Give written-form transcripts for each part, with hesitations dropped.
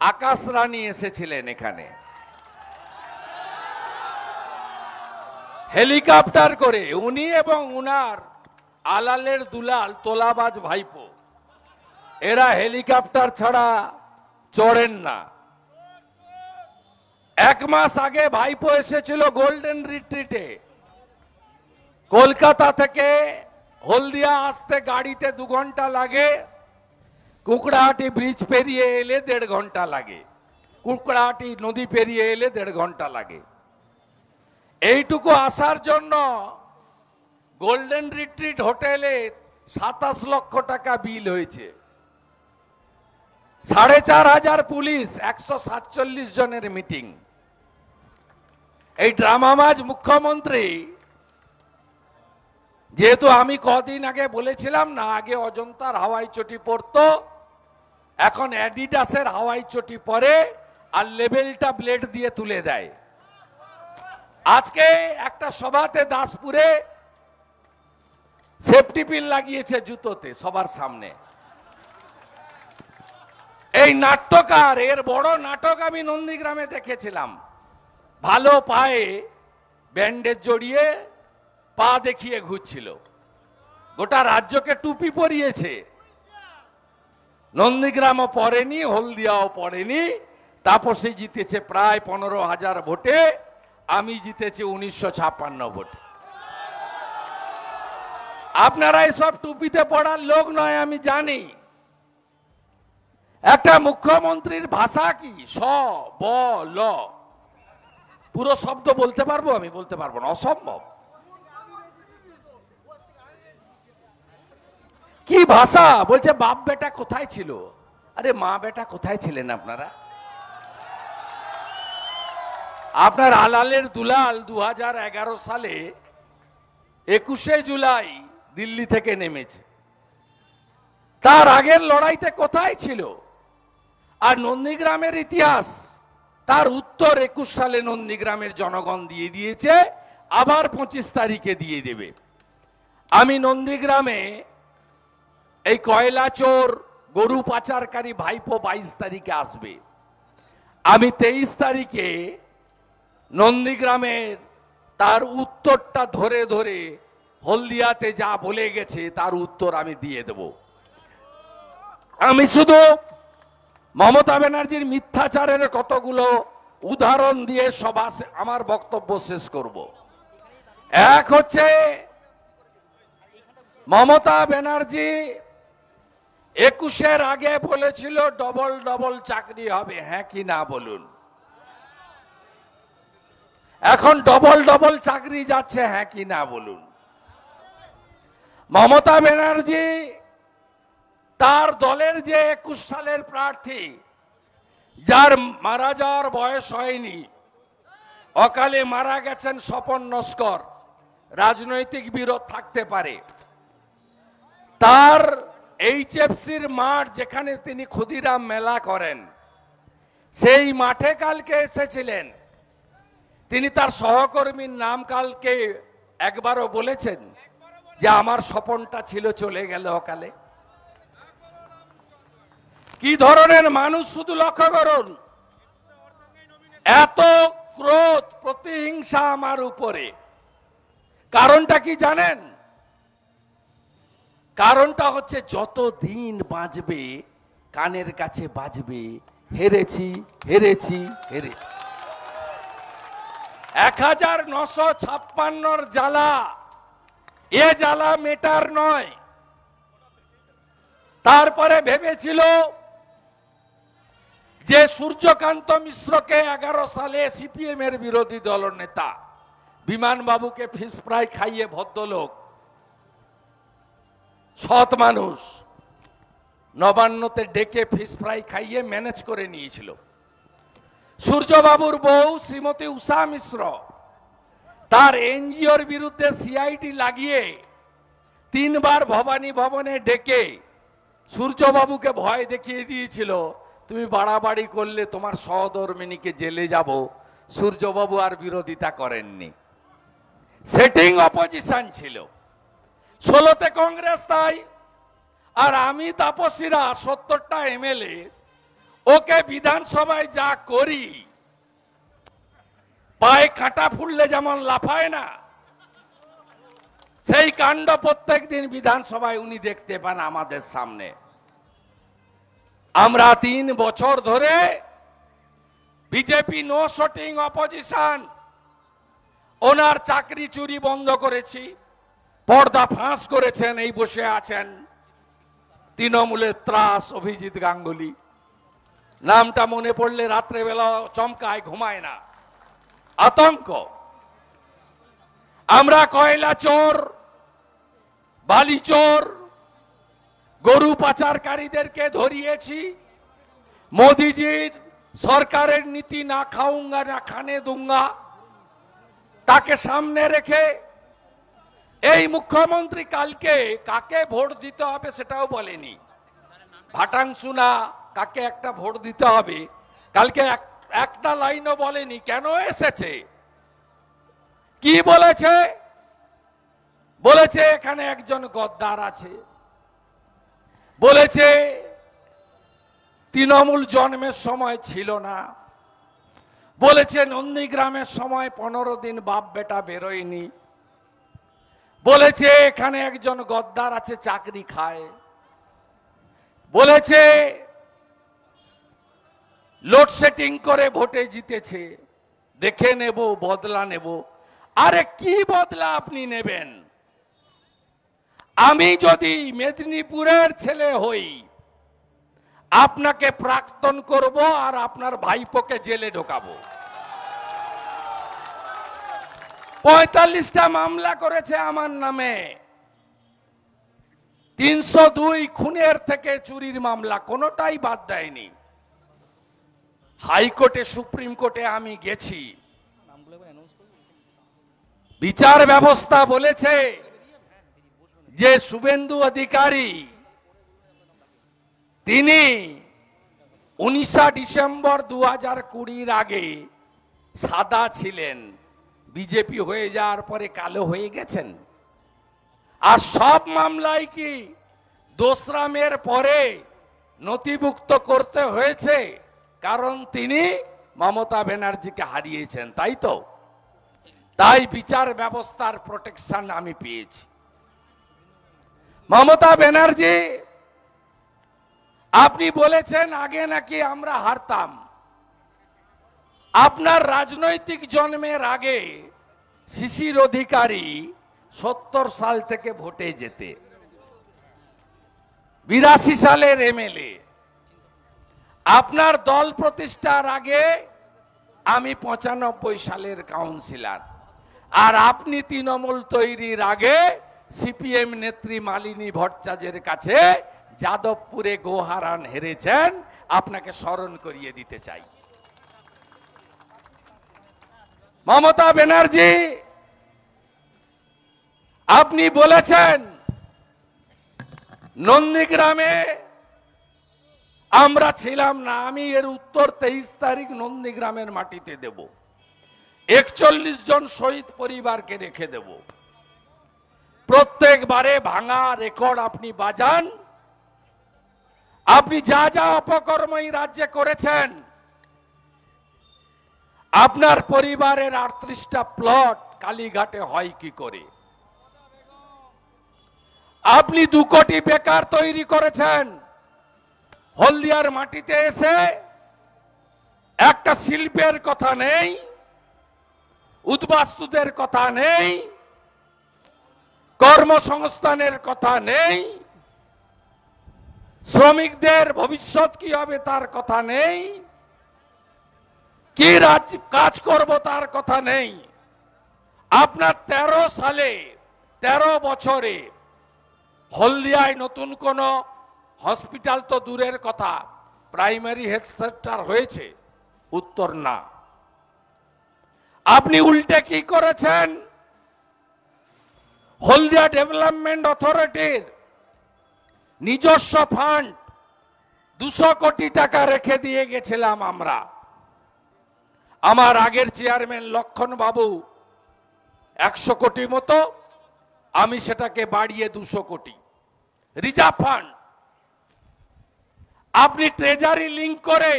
আকাশ রানী এসেছিলেন এখানে হেলিকপ্টার করে, উনি এবং উনার আলালের দুলাল তোলাবাজ ভাইপো, এরা হেলিকপ্টার ছাড়া চড়েন না। 1 মাস আগে ভাইপো এসেছিল গোল্ডেন রিট্রিটে, কলকাতা থেকে হলদিয়া আসতে গাড়িতে 2 ঘন্টা লাগে, কুকড়াহাটি ব্রিজ পেরিয়ে এলে 1.5 ঘন্টা লাগে, কুকড়াহাটি নদী পেরিয়ে এলে 1.5 ঘন্টা লাগে। এইটুকু আসার জন্য গোল্ডেন রিট্রিট হোটেলে 27 লক্ষ টাকা বিল হয়েছে, 4,500 পুলিশ, 147 জনের মিটিং। এই ড্রামাবাজ মুখ্যমন্ত্রী, যেহেতু আমি কদিন আগে বলেছিলাম না, আগে অজন্তার হাওয়াই চটি পরতো, এখন অ্যাডিডাসের হাওয়াই চটি পরে আর লেবেলটা ব্লেড দিয়ে তুলে দেয়। আজকে একটা সভাতে দাসপুরে সেফটি পিন লাগিয়েছে জুতোতে সবার সামনে। এই নাট্যকার, এর বড় নাটক আমি নন্দীগ্রামে দেখেছিলাম। ভালো পায়ে ব্যান্ডেজ জড়িয়ে পা দেখিয়ে ঘুরছিল, গোটা রাজ্যকে টুপি পরিয়েছে। নন্দীগ্রামও পড়েনি, হলদিয়াও পড়েনি। তাপসী জিতেছে প্রায় 15,000 ভোটে, আমি জিতেছি 1956 ভোটে। আপনারা এসব টুপিতে পড়ার লোক নয়, আমি জানি। একটা মুখ্যমন্ত্রীর ভাষা কি? স ব ল, পুরো শব্দ বলতে পারবো? আমি বলতে পারবো না, অসম্ভব। কি ভাষা বলছে? বাপ বেটা কোথায় ছিল? আরে মা বেটা কোথায় ছিলেন আপনারা? আপনার আলালের দুলাল 2011 সালে 21শে জুলাই দিল্লি থেকে নেমেছে, তার আগের লড়াইতে কোথায় ছিল? আর নন্দীগ্রামের ইতিহাস, তার উত্তর 21 সালে নন্দীগ্রামের জনগণ দিয়ে দিয়েছে, আবার 25 তারিখে দিয়ে দেবে। আমি নন্দীগ্রামে এই কয়লা চোর গরু পাচারকারী ভাইপো 22 তারিখে আসবে। আমি 23 তারিখে নন্দীগ্রামের তার উত্তরটা ধরে ধরে হলদিয়াতে যা বলে গেছে তার উত্তর আমি দিয়ে দেব। আমি শুধু মমতা ব্যানার্জির মিথ্যাচারের কতগুলো উদাহরণ দিয়ে সভা আমার বক্তব্য শেষ করব। এক হচ্ছে, মমতা ব্যানার্জি 21-এর আগে বলেছিল ডবল ডবল চাকরি হবে, হ্যাঁ কি না বলুন? এখন ডবল ডবল চাকরি যাচ্ছে, হ্যাঁ কি না বলুন? মমতা ব্যানার্জি তার দলের যে 21 সালের প্রার্থী, যার মারা যাওয়ার বয়স হয়নি, অকালে মারা গেছেন স্বপন নস্কর, রাজনৈতিক বিরোধ থাকতে পারে, তার এইচএফসির মাঠ যেখানে তিনি ক্ষুদিরাম মেলা করেন, সেই মাঠে কালকে এসেছিলেন। তিনি তার সহকর্মীর নাম কালকে একবারও বলেছেন যে আমার স্বপনটা ছিল, চলে গেল অকালে? কি ধরনের মানুষ শুধু লক্ষ্য করুন। এত ক্রোধ, প্রতিহিংসা আমার উপরে, কারণটা কি জানেন? কারণটা হচ্ছে যত দিন বাঁচবে কানের কাছে বাজবে হেরেছি হেরেছি হেরেছি। 1956 জ্বালা, এ জ্বালা মেটার নয়। তারপরে ভেবেছিল যে সূর্যকান্ত মিশ্রকে 11 সালে সিপিএম এর বিরোধী দলনেতা বিমান বাবুকে ফিশ ফ্রাই খাইয়ে, ভদ্রলোক সৎ মানুষ, নবান্নতে ডেকে ফিশ ফ্রাই খাইয়ে ম্যানেজ করে নিয়েছিল। সূর্যবাবুর বউ শ্রীমতী উষা মিশ্র তার এনজিওর বিরুদ্ধে সিআইডি লাগিয়ে 3 বার ভবানী ভবনে ডেকে সূর্যবাবুকে ভয় দেখিয়ে দিয়েছিল, তুমি বাড়াবাড়ি করলে তোমার সহধর্মিনীকে জেলে যাব। সূর্যবাবু আর বিরোধিতা করেননি, সেটিং অপোজিশন ছিল। 16তে কংগ্রেস তাই, আর আমি তাপসীরা 70টা এমএলএ ওকে বিধানসভায় যা করি, পায়ে কাঁটা ফুললে যেমন লাফায় না, সেই কাণ্ড প্রত্যেক দিন বিধানসভায় উনি দেখতে পান আমাদের সামনে। আমরা 3 বছর ধরে বিজেপি নো শোটিং অপোজিশন ওনার চাকরি চুরি বন্ধ করেছি, পর্দা ফাঁস করেছেন। এই বসে আছেন তৃণমূলের ত্রাস অভিজিৎ গাঙ্গুলি, নামটা মনে পড়লে রাত্রেবেলা চমকায়, ঘুমায় না, আতঙ্ক। আমরা কয়লা চোর, বালি চোর, গরু পাচারকারীদেরকে ধরিয়েছি। মোদিজির সরকারের নীতি না খাউঙ্গা না খানে দুঙ্গা, তাকে সামনে রেখে এই মুখ্যমন্ত্রী কালকে কাকে ভোট দিতে হবে সেটাও বলেনি। ভাটাংশু না কাকে একটা ভোট দিতে হবে কালকে একটা লাইনও বলেনি। কেন এসেছে, কি বলেছে? বলেছে এখানে একজন গদ্দার আছে, বলেছে তৃণমূল জন্মের সময় ছিল না, বলেছে নন্দীগ্রামের সময় 15 দিন বাপ বেটা বেরোয়নি, বলেছে এখানে একজন গদ্দার আছে চাকরি খায়, বলেছে লোডশেডিং করে ভোটে জিতেছে, দেখে নেব, বদলা নেব। আরে কি বদলা আপনি নেবেন? আমি যদি মেদিনীপুরের ছেলে হই, আপনাকে প্রাক্তন করব আর আপনার ভাইপোকে জেলে ঢোকাবো। 45টা মামলা করেছে আমার নামে, 302 খুনের থেকে চুরির মামলা, কোনোটাই বাদ দেয়নি। হাইকোর্টে, সুপ্রিম কোর্টে আমি গেছি, বিচার ব্যবস্থা বলেছে যে শুভেন্দু অধিকারী তিনি 19 ডিসেম্বর 2020 আগে সাদা ছিলেন, বিজেপি হয়ে যাওয়ার পরে কালো হয়ে গেছেন। আর সব মামলায় কি দোসরামের পরে নথিভুক্ত করতে হয়েছে, কারণ তিনি মমতা ব্যানার্জিকে হারিয়েছেন, তাই তো? তাই বিচার ব্যবস্থার প্রোটেকশন আমি পেয়েছি। মমতা ব্যানার্জি, আপনি বলেছেন আগে নাকি আমরা হারতাম। আপনার রাজনৈতিক জন্মের আগে শিশির অধিকারী 70 সাল থেকে ভোটে যেতে, 82 সালের এমএলএ। আপনার দল প্রতিষ্ঠার আগে আমি 95 সালের কাউন্সিলর, আর আপনি তৃণমূল তৈরির আগে সিপিএম নেত্রী মালিনী ভট্টাচার্যের কাছে যাদবপুরে গোহারান হেরেছেন, আপনাকে স্মরণ করিয়ে দিতে চাই। মমতা ব্যানার্জি, আপনি বলেছেন নন্দীগ্রামে আমরা ছিলাম না, আমি এর উত্তর 23 তারিখ নন্দীগ্রামের মাটিতে দেব, 41 জন শহীদ পরিবারকে রেখে দেব। প্রত্যেকবারে ভাঙা রেকর্ড আপনি বাজান। আপনি যা যা অপকর্ম এই রাজ্যে করেছেন, আপনার পরিবারের 38টা প্লট কালীঘাটে হয় কি করে? আপনি 2 কোটি বেকার তৈরি করেছেন। হলদিয়ার মাটিতে এসে একটা শিল্পের কথা নেই, উদ্বাস্তুদের কথা নেই, কর্মসংস্থানের কথা নেই, শ্রমিকদের ভবিষ্যৎ কি হবে তার কথা নেই, কি কাজ করব তার কথা নেই। আপনার 13 সালে, 13 বছরে হলদিয়ায় নতুন কোন হসপিটাল তো দূরের কথা, প্রাইমারি হেলথ সেন্টার হয়েছে? উত্তর না। আপনি উল্টে কি করেছেন? হলদিয়া ডেভেলপমেন্ট অথরিটির নিজস্ব ফান্ড 200 কোটি টাকা রেখে দিয়ে গেছিলাম আমরা। আমার আগের চেয়ারম্যান লক্ষণ বাবু 100 কোটি মতো, আমি সেটাকে বাড়িয়ে 200 কোটি রিজার্ভ ফান্ড। আপনি ট্রেজারি লিংক করে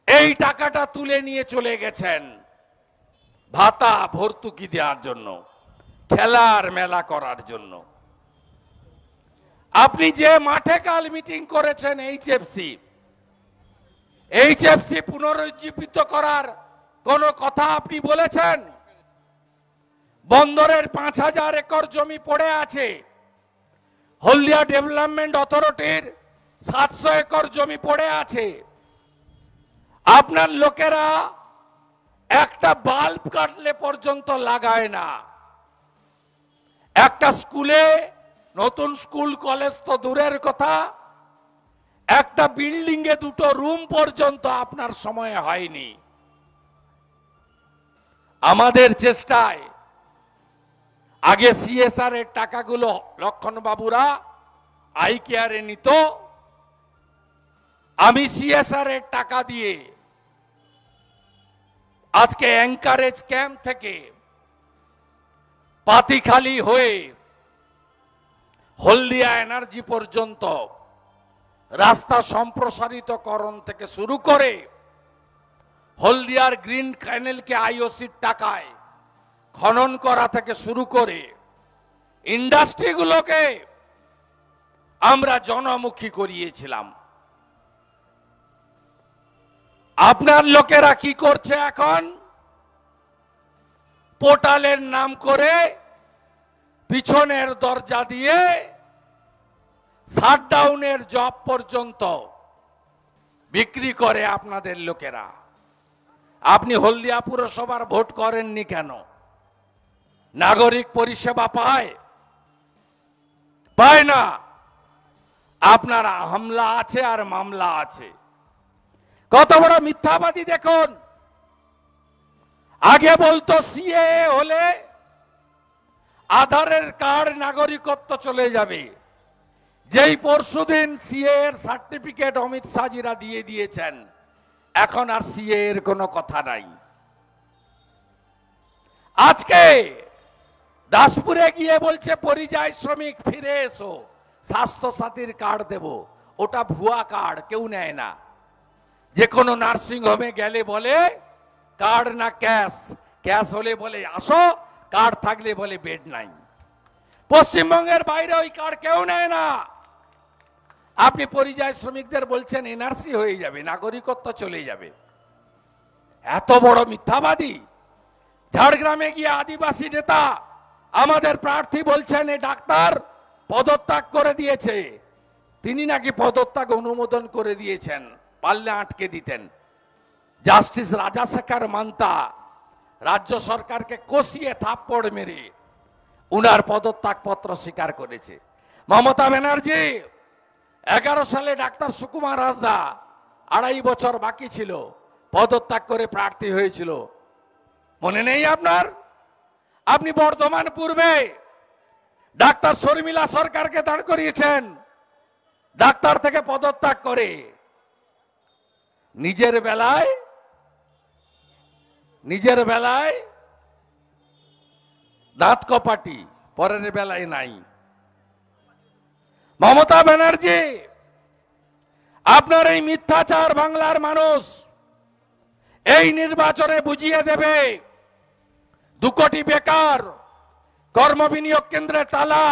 এই টাকাটা তুলে নিয়ে চলে গেছেন ভাতা ভর্তুকি দেওয়ার জন্য, খেলার মেলা করার জন্য। আপনি যে মাঠে কাল মিটিং করেছেন এইচএফসি পুনরুজ্জীবিত করার কোন কথা আপনি বলেছেন? বন্দরের 5000 একর জমি পড়ে আছে, হলদিয়া ডেভেলপমেন্ট অথরিটির 700 একর জমি পড়ে আছে। আপনার লোকেরা একটা বাল্ব কাটলে পর্যন্ত লাগায় না। একটা স্কুলে, নতুন স্কুল কলেজ তো দূরের কথা, একটা বিল্ডিং এ 2টো রুম পর্যন্ত আপনার সময়ে হয়নি। আমাদের চেষ্টায় আগে সিএসআর এর টাকাগুলো লক্ষণ বাবুরা আই কেয়ারে নিত, আমি সিএসআর এর টাকা দিয়ে আজকে এনকারেজ ক্যাম্প থেকে পাতিখালি হয়ে হলদিয়া এনার্জি পর্যন্ত রাস্তা সম্প্রসারিতকরণ থেকে শুরু করে হলদিয়ার গ্রিন ক্যানেলকে আইওসির টাকায় খনন করা থেকে শুরু করে ইন্ডাস্ট্রিগুলোকে আমরা জনমুখী করিয়েছিলাম। আপনার লোকেরা কি করছে এখন? পোর্টালের নাম করে পিছনের দরজা দিয়ে শাটডাউনের জব পর্যন্ত বিক্রি করে আপনাদের লোকেরা। আপনি হলদিয়া পুরসভার ভোট করেননি কেন? নাগরিক পরিষেবা পায় না। আপনার হামলা আছে আর মামলা আছে। কত বড় মিথ্যাবাদী দেখুন। আগে বলতো সিএএ হলে আধারের কার্ড নাগরিকত্ব চলে যাবে। যেই পরশুদিন সিএ এর সার্টিফিকেট অমিত শাহজিরা দিয়ে দিয়েছেন, এখন আর সিএ এর কোনো কথা নাই। আজকে দাসপুরে গিয়ে বলছে পরিযায়ী শ্রমিক ফিরে এসো, স্বাস্থ্য সাথীর কার্ড দেব। ওটা ভুয়া কার্ড, কেউ নেয় না। যে কোনো নার্সিং হোমে গেলে বলে কার্ড না ক্যাশ, ক্যাশ হলে বলে আসো, কার্ড থাকলে বলে বেড নাই। পশ্চিমবঙ্গের বাইরে ওই কার্ড কেউ নেয় না। আপনি পরিযায়ী শ্রমিকদের বলছেন এনআরসি হয়ে যাবে, নাগরিকত্ব চলে যাবে। এত বড় মিথ্যাবাদী। ঝাড়গ্রামে গিয়ে আদিবাসী নেতা আমাদের প্রার্থী বলছেন এই ডাক্তার পদত্যাগ করে দিয়েছে। তিনি নাকি পদত্যাগ অনুমোদন করে দিয়েছেন, পারলে আটকে দিতেন। জাস্টিস রাজাশেখর মান্তা রাজ্য সরকারকে কষিয়ে থাপ্পড় মেরে উনার পদত্যাগ পত্র স্বীকার করেছে। মমতা ব্যানার্জি 11 সালে ডাক্তার সুকুমার হাসদা 2.5 বছর বাকি ছিল, পদত্যাগ করে প্রার্থী হয়েছিল, মনে নেই আপনার? আপনি বর্ধমান পূর্বে ডাক্তার শর্মিলা সরকারকে দাঁড় করিয়েছেন ডাক্তার থেকে পদত্যাগ করে। নিজের বেলায় দাঁত কপাটি, পরের বেলায় নাই। মমতা ব্যানার্জি, আপনার এই মিথ্যাচার বাংলার মানুষ এই নির্বাচনে বুঝিয়ে দেবে। 2 কোটি বেকার, কর্মবিনিয়োগ কেন্দ্রে তালা,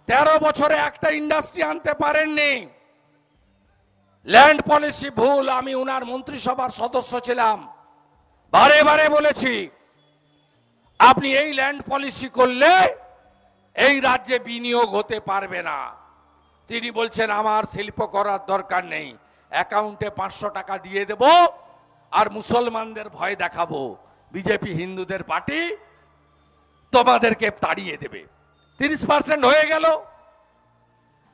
13 বছরে একটা ইন্ডাস্ট্রি আনতে পারেননি। ল্যান্ড পলিসি ভুল। আমি উনার মন্ত্রিসভার সদস্য ছিলাম, বারে বারে বলেছি আপনি এই ল্যান্ড পলিসি করলে এই রাজ্যে বিনিয়োগ হতে পারবে না। তিনি বলছেন আমার শিল্প করার দরকার নেই, অ্যাকাউন্টে 500 টাকা দিয়ে দেব আর মুসলমানদের ভয় দেখাবো, বিজেপি হিন্দুদের পার্টি, তোমাদেরকে তাড়িয়ে দেবে। 30% হয়ে গেল,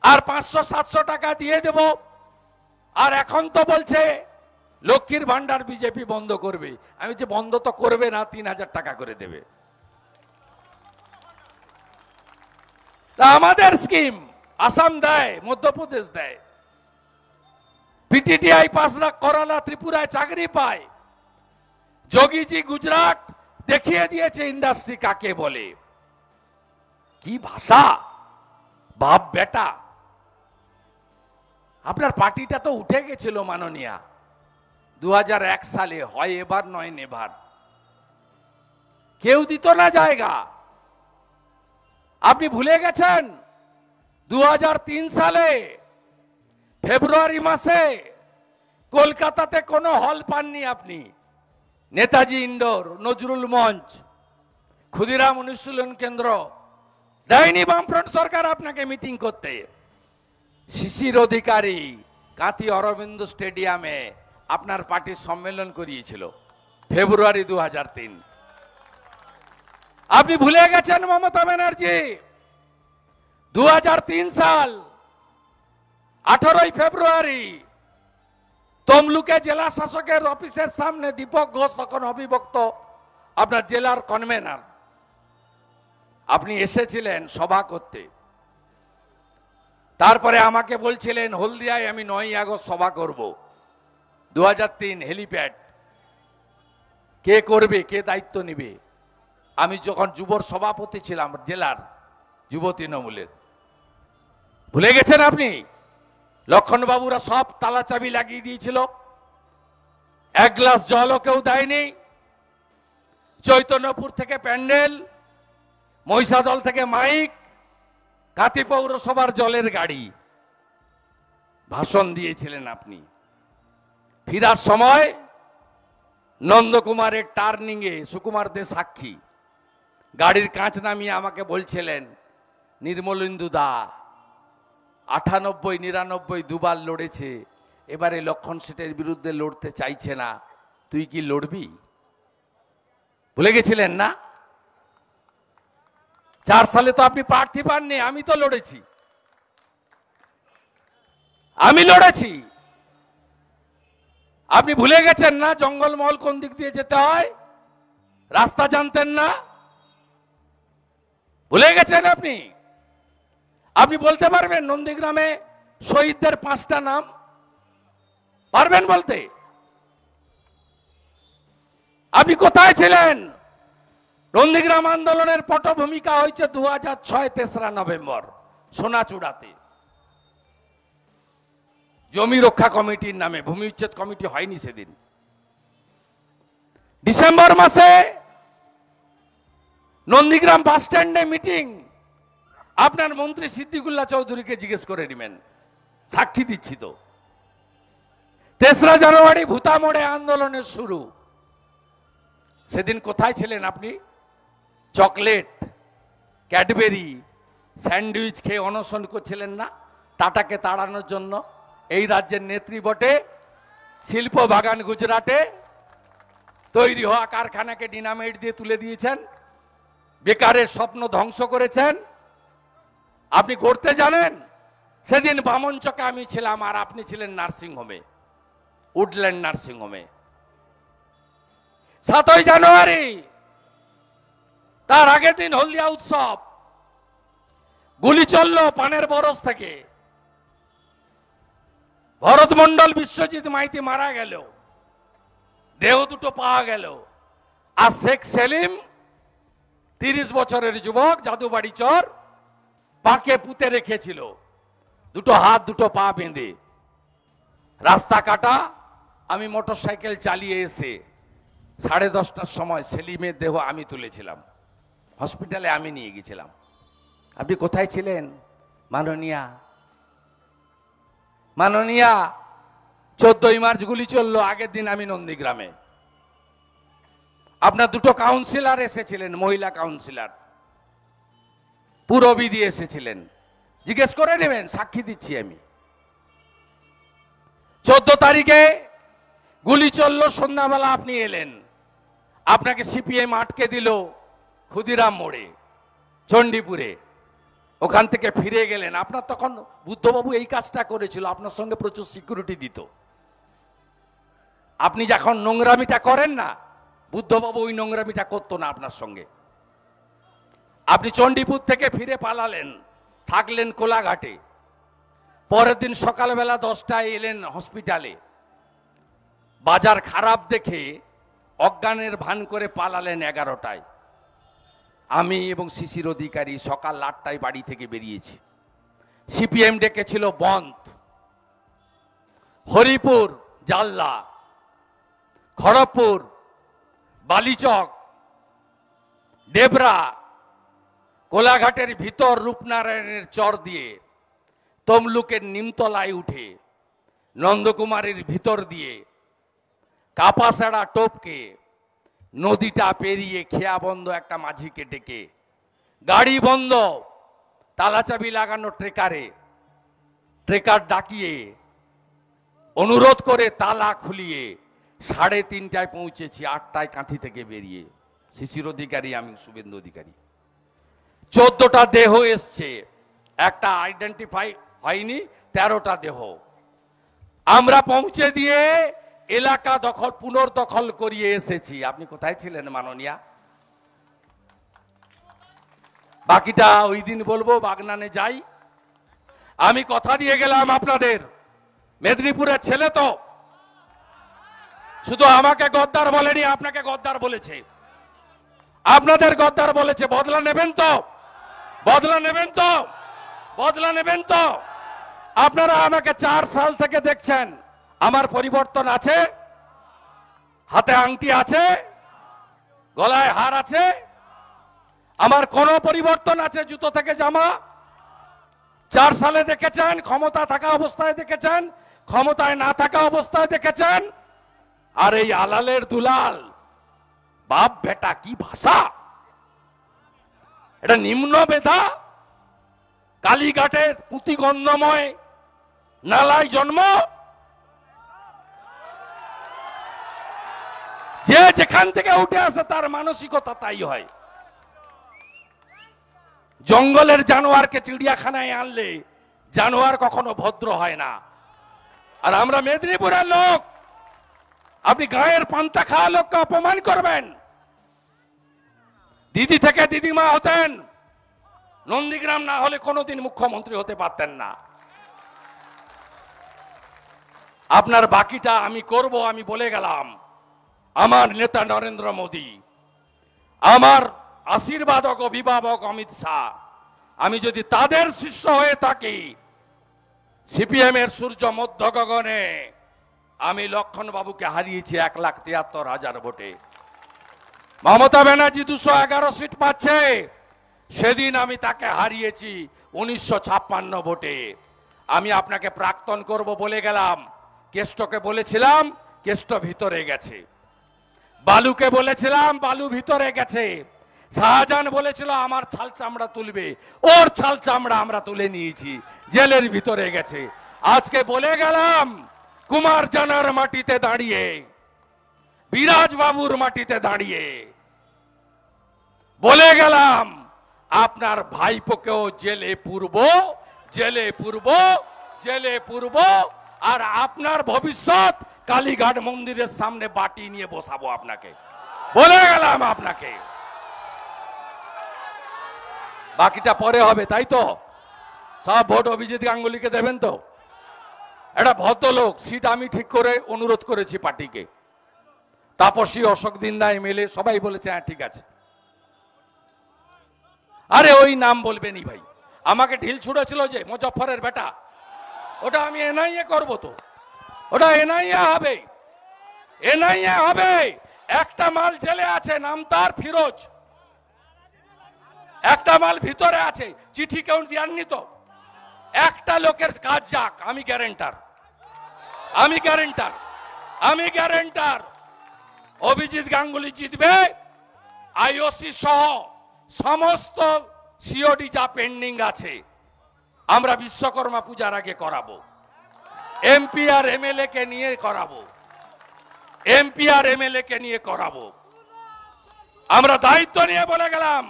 আর 500-700 টাকা দিয়ে দেব। আর এখন তো বলছে লক্ষ্মীর ভান্ডার বিজেপি বন্ধ করবে। আমি যে বন্ধ তো করবে না, 3000 টাকা করে দেবে। তা আমাদের স্কিম আসাম দেয়, মধ্যপ্রদেশ দেয়, পিটিটিআই 5 লাখ করালা ত্রিপুরায় চাকরি পায়। যোগীজি গুজরাট দেখিয়ে দিয়েছে ইন্ডাস্ট্রি কাকে বলে। কি ভাষা, বাপ বেটা। আপনার পার্টিটা তো উঠে গেছিল মাননীয়া 2001 সালে, হয় এবার নয় নেভার। কেউ দিত না জায়গা। আপনি ভুলে গেছেন 2003 সালে ফেব্রুয়ারি মাসে কলকাতাতে কোনো হল পাননি আপনি। নেতাজি ইন্ডোর, নজরুল মঞ্চ, ক্ষুদিরাম অনুশীলন কেন্দ্র দেয়নি বামফ্রন্ট সরকার আপনাকে মিটিং করতে। শিশির অধিকারী কাঁথি অরবিন্দ স্টেডিয়ামে আপনার পার্টির সম্মেলন করিয়েছিল ফেব্রুয়ারি 2003। আপনি ভুলে গেছেন মমতা ব্যানার্জি 2003 সাল 18 ফেব্রুয়ারি তমলুকে জেলা শাসকের অফিসের সামনে দীপক ঘোষ তখন অবিভক্ত আপনার জেলার কনভেনার, আপনি এসেছিলেন সভা করতে। তারপরে আমাকে বলছিলেন হলদিয়ায় আমি 9ই আগস্ট সভা করব। 2003 হেলিপ্যাড কে করবে, কে দায়িত্ব নেবে? আমি যখন যুবর সভাপতি ছিলাম জেলার যুব তৃণমূলের। ভুলে গেছেন আপনি? লক্ষণবাবুরা সব তালা চাবি লাগিয়ে দিয়েছিল, এক গ্লাস জলও কেউ দেয়নি। চৈতন্যপুর থেকে প্যান্ডেল, মহিষাদল থেকে মাইক, কাঁথি পৌরসভার জলের গাড়ি, ভাষণ দিয়েছিলেন আপনি। ফিরার সময় নন্দকুমারের টার্নিংয়ে সুকুমার দে সাক্ষী গাড়ির কাঁচ নামিয়ে আমাকে বলছিলেন নির্মলেন্দু দা 98, 99 দুবার লড়েছে, এবারে লক্ষণ সেটের বিরুদ্ধে লড়তে চাইছে না, তুই কি লড়বি? ভুলে গেছিলেন না? 4 সালে তো আপনি প্রার্থী পাননি, আমি তো লড়েছি, আমি লড়েছি। আপনি ভুলে গেছেন না জঙ্গলমহল কোন দিক দিয়ে যেতে হয়? রাস্তা জানতেন না? ভুলে গেছেন আপনি? আপনি বলতে পারবেন নন্দীগ্রামে শহীদদের 5টা নাম? পারবেন বলতে? আপনি কোথায় ছিলেন? নন্দীগ্রাম আন্দোলনের পটভূমিকা হয়েছে 2006 3রা নভেম্বর সোনাচূড়াতে, জমি রক্ষা কমিটির নামে। ভূমি উচ্ছেদ কমিটি হয়নি সেদিন। ডিসেম্বর মাসে নন্দীগ্রাম বাস স্ট্যান্ডে মিটিং, আপনার মন্ত্রী সিদ্দিকুল্লাহ চৌধুরীকে জিজ্ঞেস করে নেবেন, সাক্ষী দিচ্ছি তো। 3রা জানুয়ারি ভূতা মোড়ে আন্দোলনের শুরু, সেদিন কোথায় ছিলেন আপনি? চকলেট, ক্যাডবেরি, স্যান্ডউইচ খেয়ে অনশন করছিলেন না টাটাকে তাড়ানোর জন্য? এই রাজ্যের নেত্রী বটে, শিল্প বাগান গুজরাটে তৈরি হওয়া কারখানাকে ডিনামাইট দিয়ে তুলে দিয়েছেন, বেকারের স্বপ্ন ধ্বংস করেছেন। আপনি করতে জানেন? সেদিন বামনচকে আমি ছিলাম আর আপনি ছিলেন নার্সিংহোমে, উডল্যান্ড নার্সিংহোমে। 7ই জানুয়ারি তার আগের দিন হলদিয়া উৎসব, গুলি চলল পানের বরস থেকে, ভরত মন্ডল, বিশ্বজিৎ মাইতি মারা গেল, দেহ দুটো পাওয়া গেল। আর শেখ সেলিম 30 বছরের যুবক, জাদুবাড়ি চর, পাকে পুঁতে রেখেছিল, দুটো হাত দুটো পা বেঁধে। রাস্তা কাটা। আমি মোটরসাইকেল চালিয়ে এসে 10:30টার সময় সেলিমের দেহ আমি তুলেছিলাম, হসপিটালে আমি নিয়ে গেছিলাম। আপনি কোথায় ছিলেন মাননীয়া? মাননীয়া 14ই মার্চ গুলি চলল, আগের দিন আমি নন্দীগ্রামে। আপনার দুটো কাউন্সিলর এসেছিলেন, মহিলা কাউন্সিলর, পুরবিধি এসেছিলেন, জিজ্ঞেস করে নেবেন, সাক্ষী দিচ্ছি আমি। 14 তারিখে গুলি চলল, সন্ধ্যাবেলা আপনি এলেন, আপনাকে সিপিএম আটকে দিল ক্ষুদিরাম মোড়ে চণ্ডীপুরে, ওখান থেকে ফিরে গেলেন। আপনার তখন বুদ্ধবাবু এই কাজটা করেছিল, আপনার সঙ্গে প্রচুর সিকিউরিটি দিত। আপনি যখন নোংরামিটা করেন না, বুদ্ধবাবু ওই নোংরামিটা করতো না আপনার সঙ্গে। আপনি চণ্ডীপুর থেকে ফিরে পালালেন, থাকলেন কোলাঘাটে। পরের দিন সকালবেলা 10টায় এলেন হসপিটালে, বাজার খারাপ দেখে অজ্ঞানের ভান করে পালালেন 11টায়। আমি এবং শিশির অধিকারী সকাল 8টায় বাড়ি থেকে বেরিয়েছি। সিপিএম ডেকেছিল বন্ধ, হরিপুর জালদা, খড়গপুর, বালিচক, ডেবরা, কোলাঘাটের ভিতর রূপনারায়ণের চর দিয়ে তমলুকের নিমতলায় উঠে নন্দকুমারের ভিতর দিয়ে কাপাসাড়া টোপকে নদীটা পেরিয়ে খেয়া বন্ধ একটা মাঝিকে ডেকে গাড়ি বন্ধ তালাচাবি লাগানো ট্রেকার ডাকিয়ে অনুরোধ করে তালা খুলিয়ে 3:30টায় পৌঁছেছি, 8টায় কাঁথি থেকে বেরিয়ে। শিশির অধিকারী, আমি শুভেন্দু অধিকারী। 14টা দেহ এসছে, একটা আইডেন্টিফাই হয়নি, 13টা দেহ আমরা পৌঁছে দিয়ে এলাকা পুনর্দখল করিয়ে এসেছি। আপনি কোথায় ছিলেন মাননীয়া? বাকিটা ওই দিন বলবো, বাগনানে যাই। আমি কথা দিয়ে গেলাম আপনাদের, মেদিনীপুরের ছেলে তো শুধু আমাকে গদ্দার বলেনি, আপনাকে গদ্দার বলেছে, আপনাদের গদ্দার বলেছে। বদলা নেবেন তো? বদলা নেবেন তো? বদলা নেবেন তো? আপনারা আমাকে 4 সাল থেকে দেখছেন, আমার পরিবর্তন আছে? হাতে আংটি আছে, গলায় হার আছে, আমার কোনো পরিবর্তন আছে? জুতো থেকে জামা 4 সালে দেখেছেন, ক্ষমতা থাকা অবস্থায় দেখেছেন, ক্ষমতায় না থাকা অবস্থায় দেখেছেন। আর এই আলালের দুলাল বাপ বেটা কি ভাষা! এটা নিম্ন বেধা, কালীঘাটের পুঁতিগন্ধময় নালায় জন্ম। যে যেখান থেকে উঠে আসে তার মানসিকতা তাই হয়। জঙ্গলের জানোয়ারকে চিড়িয়াখানায় আনলে জানোয়ার কখনো ভদ্র হয় না। আর আমরা মেদিনীপুরের লোক, আপনি গায়ের পান্তা খাওয়া লোককে অপমান করবেন? দিদি থেকে দিদিমা হতেন, নন্দীগ্রাম না হলে কোনোদিন মুখ্যমন্ত্রী হতে পারতেন না। আপনার বাকিটা আমি করব, আমি বলে গেলাম। আমার নেতা নরেন্দ্র মোদী, আমার আশীর্বাদক অভিভাবক অমিত শাহ, আমি যদি তাদের শিষ্য হয়ে থাকি, সিপিএম এর সূর্য মধ্য গগনে আমি লক্ষণ বাবুকে হারিয়েছি 1,73,000 ভোটে। মমতা ব্যানার্জি 211 সিট পাচ্ছে, সেদিন আমি তাকে হারিয়েছি 1956 ভোটে। আমি আপনাকে প্রাক্তন করব বলে গেলাম। কেষ্টকে বলেছিলাম, কেষ্ট ভিতরে গেছে। বালুকে বলেছিলাম, বালু ভিতরে গেছে। শাহজাহান বলেছিল আমার ছাল চামড়া তুলবে, ওর ছাল চামড়া আমরা তুলে নিয়েছি, জেলের ভিতরে গেছে। আজকে বলে গেলাম, কুমার জানার মাটিতে দাঁড়িয়ে, বিরাজ বাবুর মাটিতে দাঁড়িয়ে বলে গেলাম, আপনার ভাইপোকেও জেলে পুরব, জেলে পুরব, জেলে পুরব। আর আপনার ভবিষ্যৎ কালীঘাট মন্দিরের সামনে বাটি নিয়ে বসাবো আপনাকে, বলে গেলাম আপনাকে। বাকিটা পরে হবে, তাই তো? সব ভোট অভিজিৎ গাঙ্গুলিকে দেবেন তো? এটা ভদ্রলোক, সিট আমি ঠিক করে অনুরোধ করেছি পার্টিকে। তাপসী, অশোক দিন্দা, এমএলএ সবাই বলেছে হ্যাঁ ঠিক আছে। আরে ওই নাম বলবেনই ভাই, আমাকে ঢিল ছুড়েছিল যে মুজফ্ফরের বেটা, ওটা আমি এনআইএ করবো তো, ওটা এনআইএ হবে, এনআইএ হবে। একটা মাল জেলে আছে, নাম তার ফিরোজ, একটা মাল ভিতরে আছে, চিঠি কেউ দেননি তো। একটা লোকের কাজ যাক, আমি গ্যারেন্টার, আমি গ্যারেন্টার, আমি গ্যারেন্টার। অভিজিৎ গাঙ্গুলি জিতবে, আইওসি সহ সমস্ত সিওডি যা পেন্ডিং আছে আমরা বিশ্বকর্মা পূজার আগে করাবো। এমপি আর এমএলএ কে নিয়ে করাবো, এমপি আর এমএলএ কে নিয়ে করাবো। আমরা দায়িত্ব নিয়ে বলে গেলাম,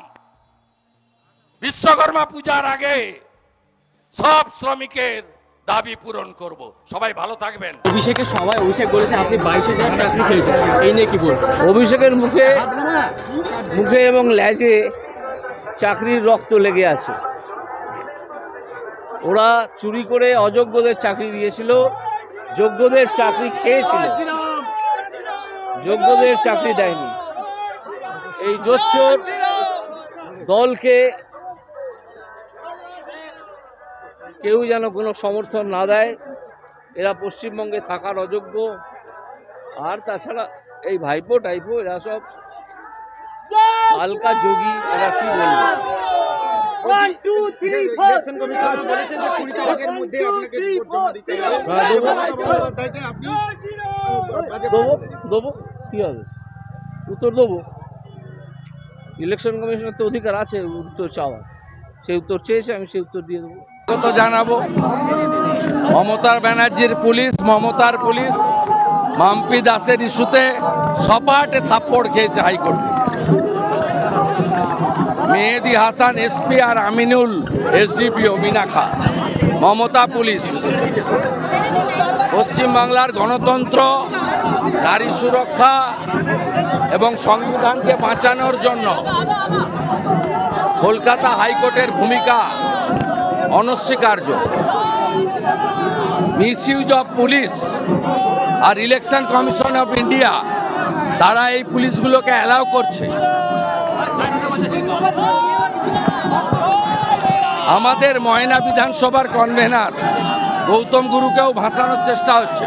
বিশ্বকর্মা পূজার আগে সব শ্রমিকের দাবি পূরণ করব। সবাই ভালো থাকবেন। অভিষেকের সময় অভিষেক বলেছে আপনি 22,000 চাকরি খেয়েছেন, এই নিয়ে কি বলবেন? অভিষেকের মুখে এবং ল্যাজে চাকরির রক্ত লেগে আছে। ওরা চুরি করে অযোগ্যদের চাকরি দিয়েছিল, যোগ্যদের চাকরি খেয়েছিল, যোগ্যদের চাকরি দেয়নি। এই জোচ্চোর দলকে কেউ যেন কোনো সমর্থন না দেয়, এরা পশ্চিমবঙ্গে থাকার অযোগ্য। আর তাছাড়া এই ভাইপো টাইপো এরা সব হালকা যোগী, এরা কি বলবো। ইলেকশন কমিশনার বলেছে যে 20 তারিখের মধ্যে আপনাকে রিপোর্ট জমা দিতে হবে। বন্দ্যোপাধ্যায়কে আপনি দেবো কি হবে, উত্তর দেবো। ইলেকশন কমিশনের তো অধিকার আছে উত্তর চাওয়ার, সেই উত্তর চেয়েছে, আমি সেই উত্তর দিয়ে দেবো। তো জানাবো মমতা ব্যানার্জির পুলিশ, মমতার পুলিশ মাম্পি দাসের ইস্যুতে সপাটে থাপ্পড় খেয়েছে হাইকোর্টে। মেহেদি হাসান এসপি আর আমিনুল এসডিপিও মিনাখা। মমতা পুলিশ পশ্চিমবাংলার গণতন্ত্র, নারী সুরক্ষা এবং সংবিধানকে বাঁচানোর জন্য কলকাতা হাইকোর্টের ভূমিকা অনস্বীকার্য। মিসইউজ অফ পুলিশ আর ইলেকশন কমিশন অফ ইন্ডিয়া তারা এই পুলিশগুলোকে অ্যালাউ করছে। আমাদের ময়না বিধানসভার কনভেনার গৌতম গুরুকেও ভাসানোর চেষ্টা হচ্ছে।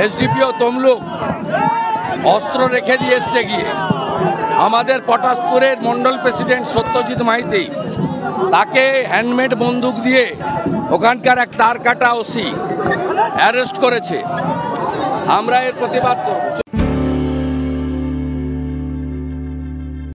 এসডিপিও তমলুক অস্ত্র রেখে দিয়ে এসছে গিয়ে। আমাদের পটাশপুরের মন্ডল প্রেসিডেন্ট সত্যজিৎ মাইতি, তাকে হ্যান্ডমেড বন্দুক দিয়ে ওখানকার এক তার কাটা ওসি অ্যারেস্ট করেছে। আমরা এর প্রতিবাদ করব।